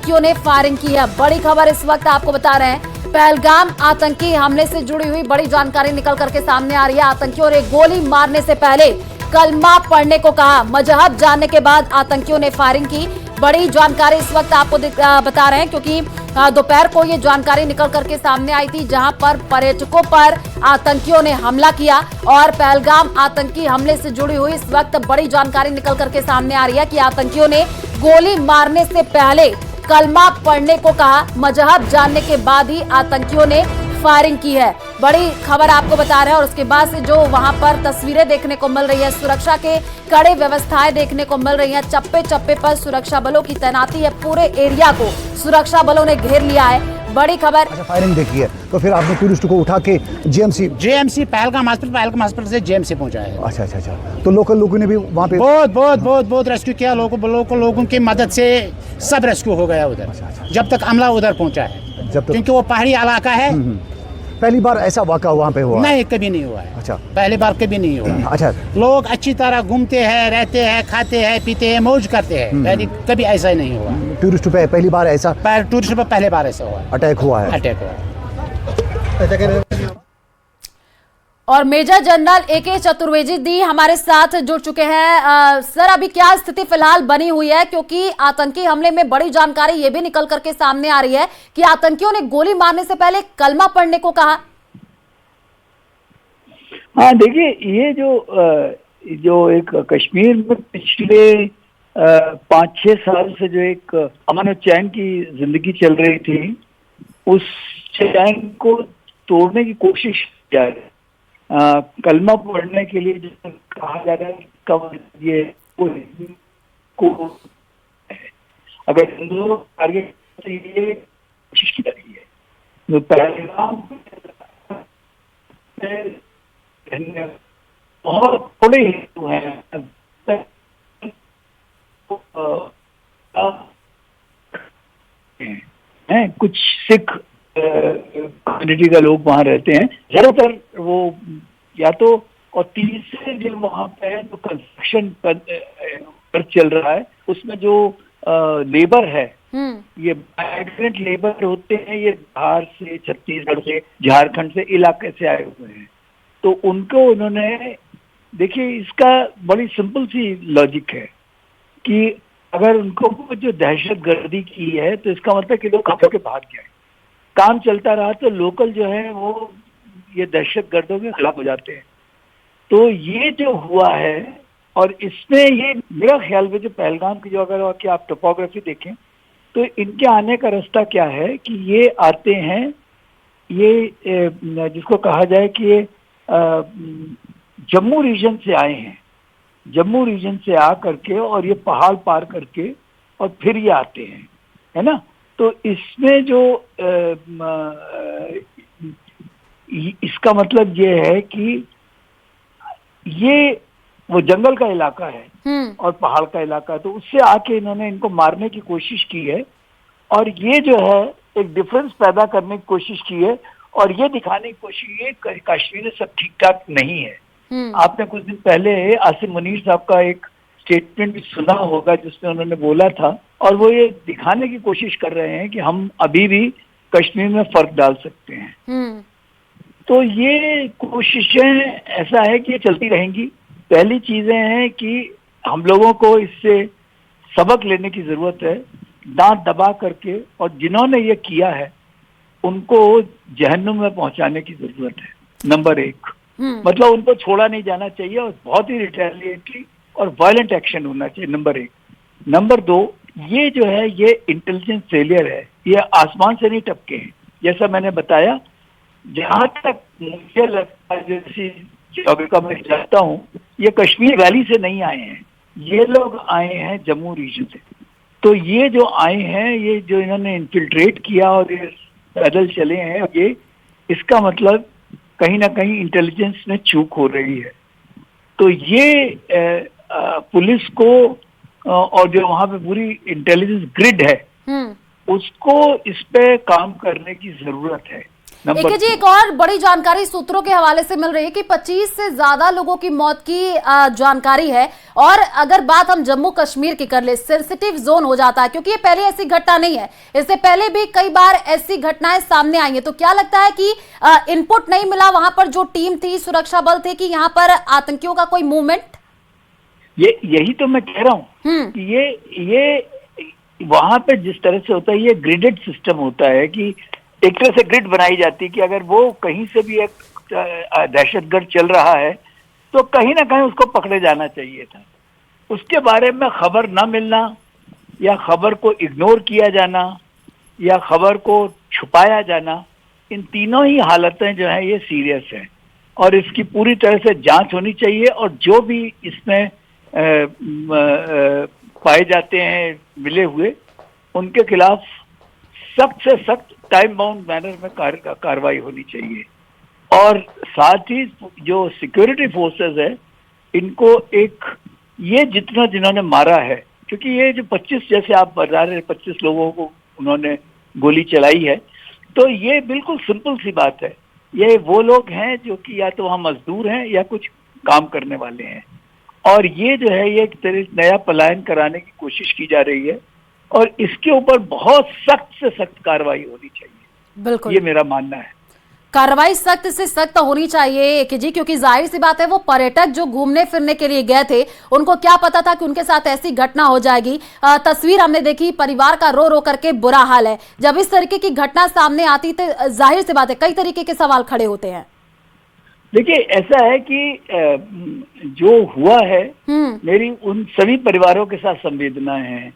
आतंकियों ने फायरिंग की है। बड़ी खबर इस वक्त आपको बता रहे हैं, पहलगाम आतंकी हमले से जुड़ी हुई बड़ी जानकारी निकल करके सामने आ रही है। आतंकियों ने गोली मारने से पहले कलमा पढ़ने को कहा। मजहब जानने के बाद आतंकियों ने फायरिंग की। बड़ी जानकारी इस वक्त आपको बता रहे हैं, क्योंकि दोपहर को ये जानकारी निकल करके सामने आई थी, जहां पर पर्यटकों पर आतंकियों ने हमला किया। और पहलगाम आतंकी हमले से जुड़ी हुई इस वक्त बड़ी जानकारी निकल करके सामने आ रही है कि आतंकियों ने गोली मारने से पहले कलमा पढ़ने को कहा। मजहब जानने के बाद ही आतंकियों ने फायरिंग की है। बड़ी खबर आपको बता रहे हैं। और उसके बाद से जो वहां पर तस्वीरें देखने को मिल रही है, सुरक्षा के कड़े व्यवस्थाएं देखने को मिल रही हैं। चप्पे चप्पे पर सुरक्षा बलों की तैनाती है। पूरे एरिया को सुरक्षा बलों ने घेर लिया है। बड़ी खबर। अच्छा, फायरिंग देखी है तो फिर आपने टूरिस्ट को उठा के जेएमसी पहलगाम हॉस्पिटल से जेएमसी पहुंचाया है। अच्छा, तो लोकल लोगों ने भी वहाँ पे बहुत रेस्क्यू किया। लोगों की मदद से सब रेस्क्यू हो गया उधर। अच्छा। जब तक अमला उधर पहुंचा है, क्योंकि वो पहाड़ी इलाका है। पहली बार ऐसा वाक़ा वहाँ पे हुआ? नहीं, कभी नहीं हुआ है। अच्छा, पहली बार कभी नहीं हुआ। अच्छा, लोग अच्छी तरह घूमते हैं, रहते हैं, खाते हैं, पीते हैं, मौज करते हैं। कभी ऐसा ही नहीं हुआ। टूरिस्ट पे पहली बार ऐसा पहले बार ऐसा हुआ, अटैक हुआ है। और मेजर जनरल AK चतुर्वेदी हमारे साथ जुड़ चुके हैं। सर, अभी क्या स्थिति फिलहाल बनी हुई है, क्योंकि आतंकी हमले में बड़ी जानकारी ये भी निकल करके सामने आ रही है कि आतंकियों ने गोली मारने से पहले कलमा पढ़ने को कहा। हाँ, देखिए, ये जो एक कश्मीर में पिछले 5-6 साल से जो एक अमन और चैन की जिंदगी चल रही थी, उस चैन को तोड़ने की कोशिश किया है। कलमा पढ़ने के लिए जो कहा जा रहा है, कब ये को अगर हिंदुओं टारगेट से ये कोशिश की जा रही है, जो पहलगाम बहुत थोड़े हिंदू हैं, कुछ सिख कम्युनिटी का लोग वहाँ रहते हैं ज्यादातर। वो या तो, और तीसरे जो वहाँ पे है, जो कंस्ट्रक्शन पर चल रहा है, उसमें जो लेबर है, ये माइग्रेंट लेबर होते हैं। ये बिहार से, छत्तीसगढ़ से, झारखंड से इलाके से आए हुए हैं। तो उनको उन्होंने, देखिए, इसका बड़ी सिंपल सी लॉजिक है कि अगर उनको जो दहशत गर्दी की है, तो इसका मतलब कि लोग खा के भाग गए। काम चलता रहा तो लोकल जो है वो ये दहशत गर्दों के खिलाफ हो जाते हैं। तो ये जो हुआ है, और इसमें ये मेरा ख्याल में जो पहलगाम की जो अगर आप टोपोग्राफी देखें, तो इनके आने का रास्ता क्या है कि ये आते हैं, ये जिसको कहा जाए कि ये जम्मू रीजन से आए हैं। जम्मू रीजन से आ करके और ये पहाड़ पार करके और फिर ये आते हैं, है ना। तो इसमें जो इसका मतलब ये है कि ये वो जंगल का इलाका है और पहाड़ का इलाका है, तो उससे आके इन्होंने इनको मारने की कोशिश की है। और ये जो है एक डिफरेंस पैदा करने की कोशिश की है, और ये दिखाने की कोशिश की है कश्मीर में सब ठीक ठाक नहीं है। आपने कुछ दिन पहले आसिम मुनीर साहब का एक स्टेटमेंट भी सुना होगा, जिसमें उन्होंने बोला था, और वो ये दिखाने की कोशिश कर रहे हैं कि हम अभी भी कश्मीर में फर्क डाल सकते हैं। तो ये कोशिशें ऐसा है कि ये चलती रहेंगी। पहली चीजें हैं कि हम लोगों को इससे सबक लेने की जरूरत है, दांत दबा करके, और जिन्होंने ये किया है उनको जहन्नुम में पहुंचाने की जरूरत है। नंबर 1, मतलब उनको छोड़ा नहीं जाना चाहिए, और बहुत ही रिटेलिएटरी और वायलेंट एक्शन होना चाहिए। नंबर 1। नंबर 2, ये जो है ये इंटेलिजेंस फेलियर है, ये आसमान से नहीं टपके हैं। जैसा मैंने बताया, जहां तक मुझे लगता है, जैसी जगह का मैं जानता हूँ, ये कश्मीर वैली से नहीं आए हैं, ये लोग आए हैं जम्मू रीजन से। तो ये जो आए हैं, ये जो इन्होंने इन्फिल्ट्रेट किया और ये पैदल चले हैं, ये इसका मतलब कहीं ना कहीं इंटेलिजेंस में चूक हो रही है। तो ये पुलिस को और जो वहां पे पूरी इंटेलिजेंस ग्रिड है, उसको इस पे काम करने की जरूरत है। एके जी, एक और बड़ी जानकारी सूत्रों के हवाले से मिल रही है कि 25 से ज्यादा लोगों की मौत की जानकारी है। और अगर बात हम जम्मू कश्मीर की कर ले, सेंसिटिव जोन हो जाता है, क्योंकि ये पहले ऐसी घटना नहीं है। इससे पहले भी कई बार ऐसी घटनाएं सामने आई हैं। तो क्या लगता है कि इनपुट नहीं मिला वहां पर, जो टीम थी, सुरक्षा बल थे, कि यहाँ पर आतंकियों का कोई मूवमेंट? यही तो मैं कह रहा हूँ कि ये वहां पे जिस तरह से होता है, ये ग्रिडेड सिस्टम होता है कि एक तरह से ग्रिड बनाई जाती है कि अगर वो कहीं से भी एक दहशतगर्द चल रहा है तो कहीं ना कहीं उसको पकड़े जाना चाहिए था। उसके बारे में खबर न मिलना, या खबर को इग्नोर किया जाना, या खबर को छुपाया जाना, इन तीनों ही हालतें जो है ये सीरियस है और इसकी पूरी तरह से जांच होनी चाहिए। और जो भी इसमें पाए जाते हैं मिले हुए, उनके खिलाफ सख्त से सख्त टाइम बाउंड मैनर में कार्रवाई होनी चाहिए। और साथ ही जो सिक्योरिटी फोर्सेस है, इनको एक ये जिन्होंने मारा है, क्योंकि ये जो 25 जैसे आप बता रहे 25 लोगों को उन्होंने गोली चलाई है, तो ये बिल्कुल सिंपल सी बात है। ये वो लोग हैं जो कि या तो वहाँ मजदूर हैं या कुछ काम करने वाले हैं, और ये जो है ये एक तरह नया पलायन कराने की कोशिश की जा रही है और इसके ऊपर बहुत सख्त से सख्त कार्रवाई होनी चाहिए। बिल्कुल, ये मेरा मानना है। कार्रवाई सख्त से सख्त होनी चाहिए जी, क्योंकि जाहिर सी बात है वो पर्यटक जो घूमने फिरने के लिए गए थे, उनको क्या पता था कि उनके साथ ऐसी घटना हो जाएगी। तस्वीर हमने देखी, परिवार का रो रो करके बुरा हाल है। जब इस तरीके की घटना सामने आती तो जाहिर सी बात है कई तरीके के सवाल खड़े होते हैं। देखिए, ऐसा है कि जो हुआ है, मेरी उन सभी परिवारों के साथ संवेदना है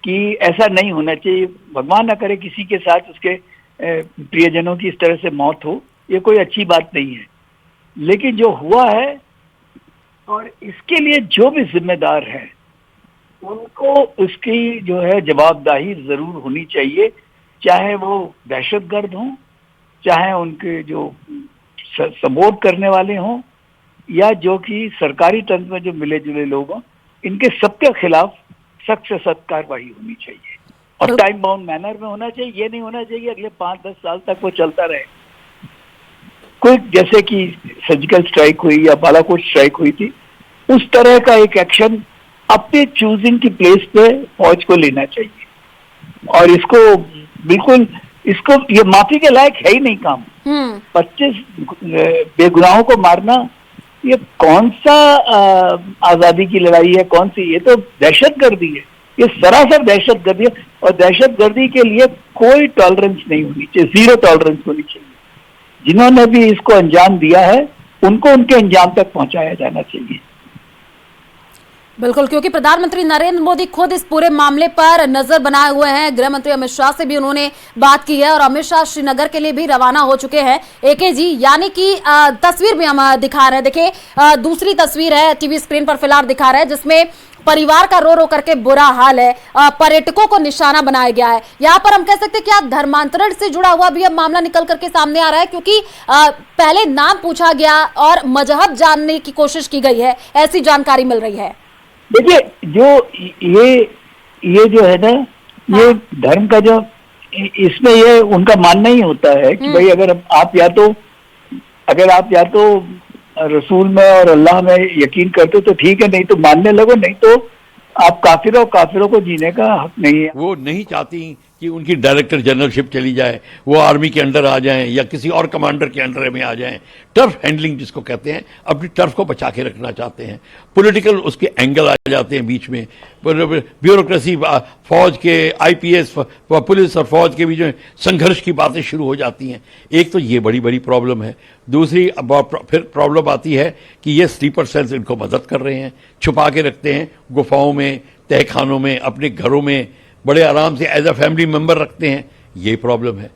कि ऐसा नहीं होना चाहिए। भगवान न करे किसी के साथ उसके प्रियजनों की इस तरह से मौत हो, ये कोई अच्छी बात नहीं है। लेकिन जो हुआ है और इसके लिए जो भी जिम्मेदार है, उनको उसकी जो है जवाबदेही जरूर होनी चाहिए, चाहे वो दहशतगर्द हों, चाहे उनके जो सपोर्ट करने वाले हों, या जो कि सरकारी तंत्र में जो मिले जुले लोग हों, इनके सबके खिलाफ सख्त से सख्त कार्रवाई होनी चाहिए और टाइम बाउंड मैनर में होना चाहिए। ये नहीं होना चाहिए अगले 5-10 साल तक वो चलता रहे। कोई जैसे कि सर्जिकल स्ट्राइक हुई या बालाकोट स्ट्राइक हुई थी, उस तरह का एक एक्शन अपने चूजिंग की प्लेस पे फौज को लेना चाहिए। और इसको बिल्कुल ये माफी के लायक है ही नहीं काम। 25 बेगुनाहों को मारना, ये कौन सा आजादी की लड़ाई है? कौन सी? ये तो दहशतगर्दी है, ये सरासर दहशतगर्दी है। और दहशतगर्दी के लिए कोई टॉलरेंस नहीं होनी चाहिए, जीरो टॉलरेंस होनी चाहिए। जिन्होंने भी इसको अंजाम दिया है, उनको उनके अंजाम तक पहुंचाया जाना चाहिए। बिल्कुल, क्योंकि प्रधानमंत्री नरेंद्र मोदी खुद इस पूरे मामले पर नजर बनाए हुए हैं। गृह मंत्री अमित शाह से भी उन्होंने बात की है और अमित शाह श्रीनगर के लिए भी रवाना हो चुके हैं। एके जी, यानी कि तस्वीर भी हम दिखा रहे हैं। देखिए, दूसरी तस्वीर है, टीवी स्क्रीन पर फिलहाल दिखा रहे हैं, जिसमें परिवार का रो रो करके बुरा हाल है। पर्यटकों को निशाना बनाया गया है। यहाँ पर हम कह सकते हैं कि आप धर्मांतरण से जुड़ा हुआ भी अब मामला निकल करके सामने आ रहा है, क्योंकि पहले नाम पूछा गया और मजहब जानने की कोशिश की गई है, ऐसी जानकारी मिल रही है। देखिए, जो ये जो है ना, ये धर्म का जो इसमें ये उनका मानना ही होता है कि भाई अगर आप या तो रसूल में और अल्लाह में यकीन करते हो तो ठीक है, नहीं तो मानने लगो, नहीं तो आप काफिरों को जीने का हक नहीं है। वो नहीं चाहती कि उनकी डायरेक्टर जनरलशिप चली जाए, वो आर्मी के अंडर आ जाएं या किसी और कमांडर के अंडर में आ जाएं। टर्फ हैंडलिंग जिसको कहते हैं, अपनी टर्फ को बचा के रखना चाहते हैं। पॉलिटिकल उसके एंगल आ जाते हैं बीच में। ब्यूरोक्रेसी, फौज के, आईपीएस, पुलिस और फौज के बीच में संघर्ष की बातें शुरू हो जाती हैं। एक तो ये बड़ी बड़ी प्रॉब्लम है। दूसरी फिर प्रॉब्लम आती है कि ये स्लीपर सेल्स इनको मदद कर रहे हैं, छुपा के रखते हैं गुफाओं में, तहखानों में, अपने घरों में बड़े आराम से एज अ फैमिली मेंबर रखते हैं। ये प्रॉब्लम है।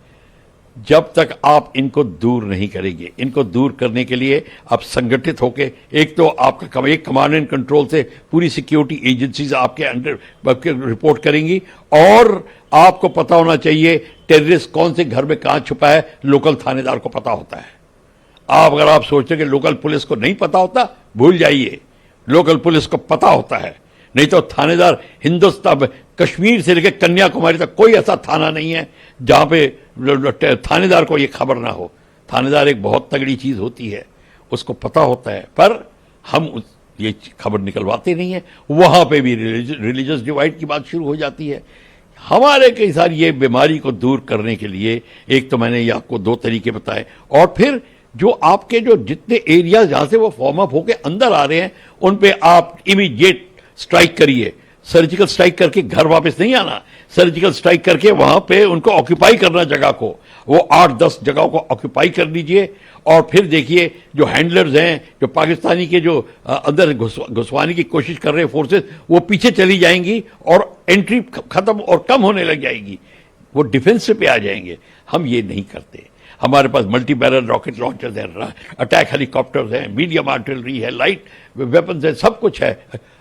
जब तक आप इनको दूर नहीं करेंगे, इनको दूर करने के लिए आप संगठित होकर, एक तो आपका एक कमांड एंड कंट्रोल से पूरी सिक्योरिटी एजेंसीज आपके अंडर रिपोर्ट करेंगी, और आपको पता होना चाहिए टेररिस्ट कौन से घर में कहां छुपा है, लोकल थानेदार को पता होता है। अगर आप सोचते हैं कि लोकल पुलिस को नहीं पता होता, भूल जाइए, लोकल पुलिस को पता होता है। नहीं तो थानेदार, हिंदुस्तान कश्मीर से लेकर कन्याकुमारी तक कोई ऐसा थाना नहीं है जहां पे थानेदार को ये खबर ना हो। थानेदार एक बहुत तगड़ी चीज होती है, उसको पता होता है, पर हम ये खबर निकलवाते नहीं है। वहां पे भी रिलीजियस डिवाइड की बात शुरू हो जाती है। हमारे कई सारी ये बीमारी को दूर करने के लिए एक तो मैंने ये आपको 2 तरीके बताए, और फिर जो आपके जो जितने एरिया जहां से वो फॉर्म अप होके अंदर आ रहे हैं उन पे आप इमीडिएट स्ट्राइक करिए। सर्जिकल स्ट्राइक करके घर वापस नहीं आना, सर्जिकल स्ट्राइक करके वहां पे उनको ऑक्यूपाई करना, जगह को, वो 8-10 जगहों को ऑक्यूपाई कर लीजिए। और फिर देखिए जो हैंडलर्स हैं, जो पाकिस्तानी के जो अंदर घुसवाने की कोशिश कर रहे हैं फोर्सेस, वो पीछे चली जाएंगी और एंट्री खत्म और कम होने लग जाएगी, वो डिफेंस पे आ जाएंगे। हम ये नहीं करते। हमारे पास मल्टी बैरल रॉकेट लॉन्चर्स हैं, अटैक हेलीकॉप्टर्स हैं, मीडियम आर्टिलरी है, लाइट वेपन्स है, सब कुछ है,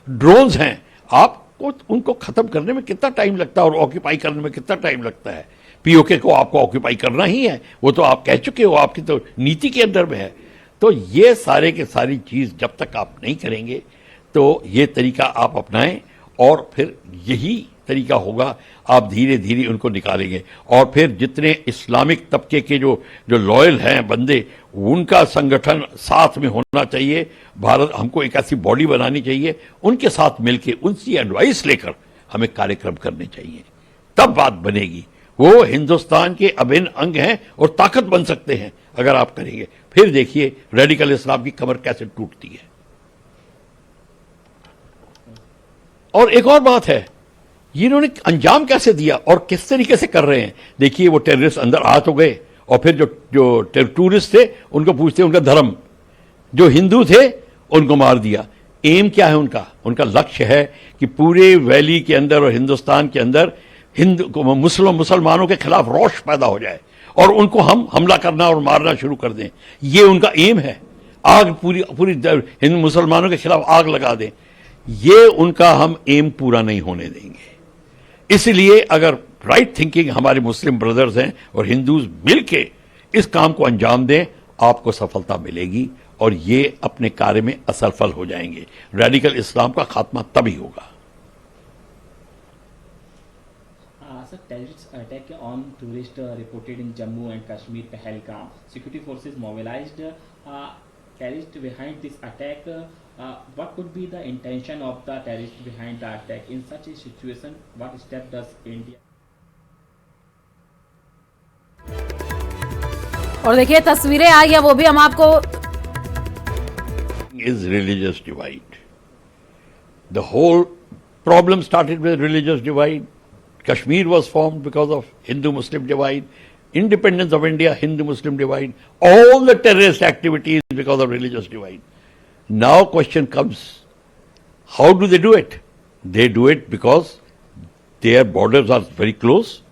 ड्रोन्स हैं। आपको उनको खत्म करने में कितना टाइम लगता है और ऑक्यूपाई करने में कितना टाइम लगता है? पीओके को आपको ऑक्यूपाई करना ही है, वो तो आप कह चुके हो, आपकी तो नीति के अंदर में है। तो ये सारे के सारी चीज जब तक आप नहीं करेंगे तो ये तरीका आप अपनाएं, और फिर यही तरीका होगा, आप धीरे धीरे उनको निकालेंगे। और फिर जितने इस्लामिक तबके के जो लॉयल हैं बंदे, उनका संगठन साथ में होना चाहिए। भारत हमको एक ऐसी बॉडी बनानी चाहिए, उनके साथ मिलके उनसे एडवाइस लेकर हमें कार्यक्रम करने चाहिए, तब बात बनेगी। वो हिंदुस्तान के अभिन्न अंग हैं और ताकत बन सकते हैं अगर आप करेंगे। फिर देखिए रेडिकल इस्लाम की कमर कैसे टूटती है। और एक और बात है, इन्होंने अंजाम कैसे दिया और किस तरीके से कर रहे हैं। देखिए वो टेररिस्ट अंदर आ तो गए, और फिर जो टूरिस्ट थे उनको पूछते उनका धर्म, जो हिंदू थे उनको मार दिया। एम क्या है उनका? उनका लक्ष्य है कि पूरे वैली के अंदर और हिंदुस्तान के अंदर मुसलमानों के खिलाफ रोष पैदा हो जाए और उनको हम हमला करना और मारना शुरू कर दें। ये उनका एम है। आग पूरी हिंदू मुसलमानों के खिलाफ आग लगा दें। ये उनका हम एम पूरा नहीं होने देंगे। इसलिए अगर राइट थिंकिंग हमारे मुस्लिम ब्रदर्स हैं और हिंदूज मिलके इस काम को अंजाम दें, आपको सफलता मिलेगी और ये अपने कार्य में असफल हो जाएंगे। रेडिकल इस्लाम का खात्मा तभी होगा। Sir, terrorist attack on tourist reported in Jammu and Kashmir, Pahalgam. Security forces mobilized. Terrorists behind this attack. What could be the intention of the terrorists behind the attack? In such a situation, what step does India? और देखिए तस्वीरें आई है, वो भी हम आपको। Is religious divide. The whole problem started with religious divide. Kashmir was formed because of Hindu-Muslim divide. Independence of India, Hindu-Muslim divide. All the terrorist activities because of religious divide. Now question comes, how do they do it? They do it because their borders are very close,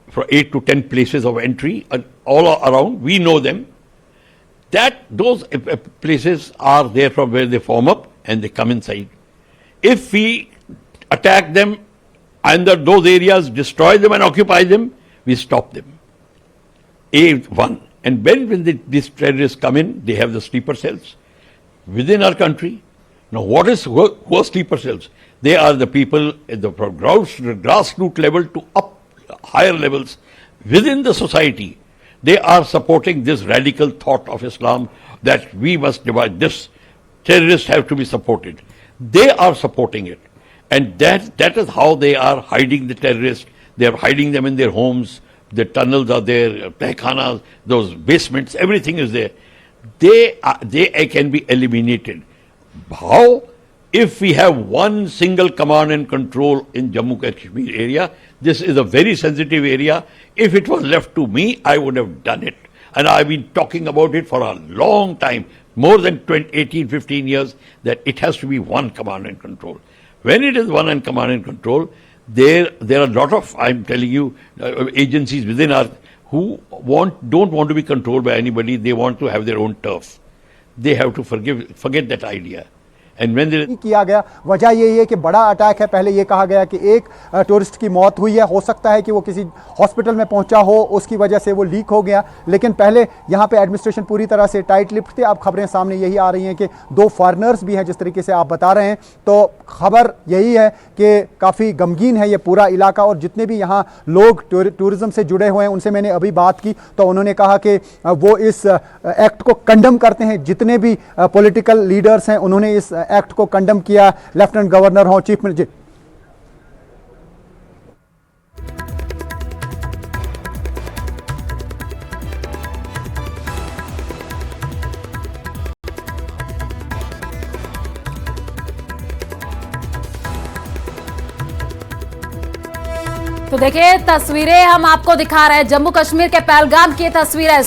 for 8 to 10 places of entry and all around. We know them. Those places are there from where they form up and they come inside. If we attack them and those areas, destroy them and occupy them, we stop them. A1. And when these terrorists come in, they have the sleeper cells within our country. Now who are sleeper cells? They are the people at the grassroots level to up higher levels within the society. They are supporting this radical thought of Islam that we must divide this. Terrorists have to be supported. They are supporting it. And that is how they are hiding the terrorists. They are hiding them in their homes. The tunnels are there, tehkhanas, those basements, everything is there. They can be eliminated. How? If we have one single command and control in Jammu Kashmir area, this is a very sensitive area. If it was left to me, I would have done it. And I've been talking about it for a long time, more than 18, 15 years, that it has to be one command and control. When it is one and command and control, there are a lot of, I'm telling you, agencies within us who don't want to be controlled by anybody. They want to have their own turf. They have to forget that idea. And when they किया गया। वजह यही है कि बड़ा attack है। पहले ये कहा गया कि एक टूरिस्ट की मौत हुई है, हो सकता है कि वो किसी हॉस्पिटल में पहुंचा हो, उसकी वजह से वो लीक हो गया। लेकिन पहले यहाँ पे एडमिनिस्ट्रेशन पूरी तरह से टाइट लिप्ड थे। अब खबरें सामने यही आ रही हैं कि 2 फॉरेनर्स भी हैं, जिस तरीके से आप बता रहे हैं। तो खबर यही है कि काफ़ी गमगीन है ये पूरा इलाका। और जितने भी यहाँ लोग टूरिज्म से जुड़े हुए हैं उनसे मैंने अभी बात की तो उन्होंने कहा कि वो इस एक्ट को कंडम करते हैं। जितने भी पॉलिटिकल लीडर्स हैं उन्होंने इस एक्ट को कंडम किया, लेफ्टिनेंट गवर्नर हो, चीफ मिनिस्टर। तो देखिए तस्वीरें हम आपको दिखा रहे हैं, जम्मू कश्मीर के पहलगाम की तस्वीर है।